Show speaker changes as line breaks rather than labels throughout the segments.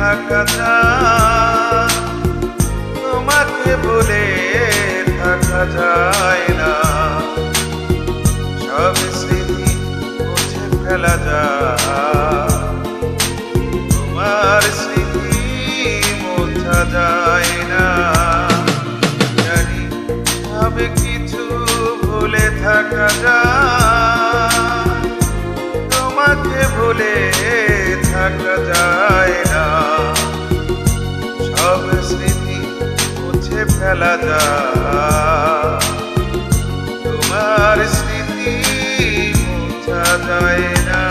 থাকা যায়, তোমাকে ভুলে থাকা যায় না। সব স্মৃতি মুছে ফেলা যায়, তোমার স্মৃতি মোছা যায় না। জানি সব কিছু ভুলে থাকা যায়, তোমাকে ভুলে থাকা যায় না। সব স্মৃতি মুছে ফেলা যায়, তোমার স্মৃতি মোছা যায় না।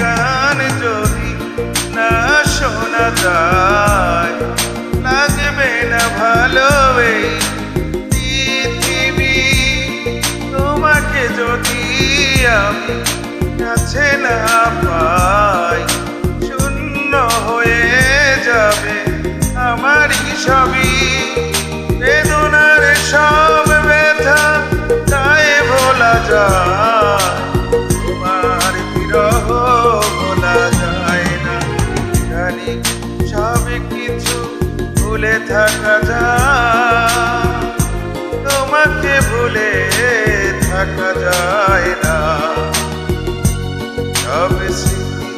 গান যদি না শোনা যায়, লাগবে না ভালো এই পৃথিবী। তোমাকে যদি আমি কাছে না পাই, শূন্য হয়ে যাবে আমারই ছবি। বেদনার সব ব্যথা তাই ভোলা যায়, তোমার বিরহ ভোলা যায় না। জানি সব কিছু ভুলে থাকা যায়, তোমাকে ভুলে থাকা যায় না। সব স্মৃতি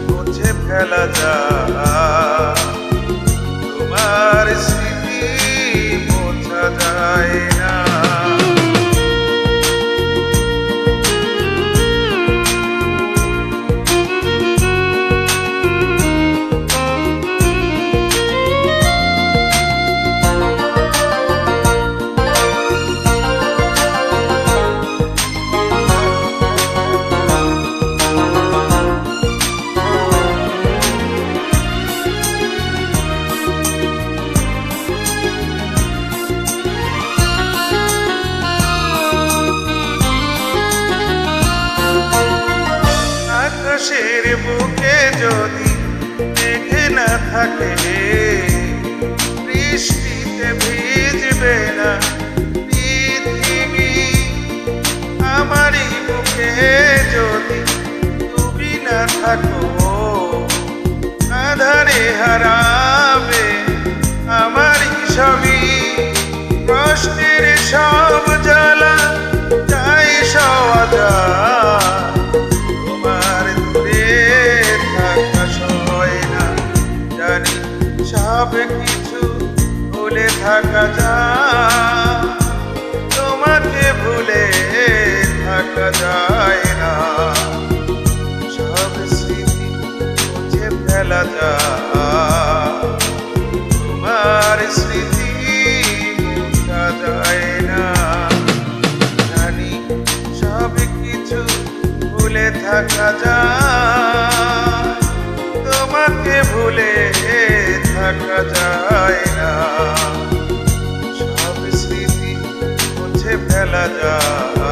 মুছে ফেলা যায়, তোমার স্মৃতি মোছা যায় না। আকাশের বুকে যদি মেঘে না থাকে, বৃষ্টিতে ভিজবে না পৃথিবী। আমারই বুকে যদি তুমি না থাকো, আধারে হারাবে আমারই ছবি। কষ্টের সব জ্বালা তাই সওয়া যায়, সব কিছু ভুলে থাকা যায়, তোমাকে ভুলে থাকা যায় না। সব স্মৃতি মুছে ফেলা যায়, তোমার স্মৃতি মোছা যায় না। জানি সব কিছু ভুলে থাকা যায়, তোমাকে ভুলে থাকা যায় না। সব স্মৃতি মুছে ফেলা যায়,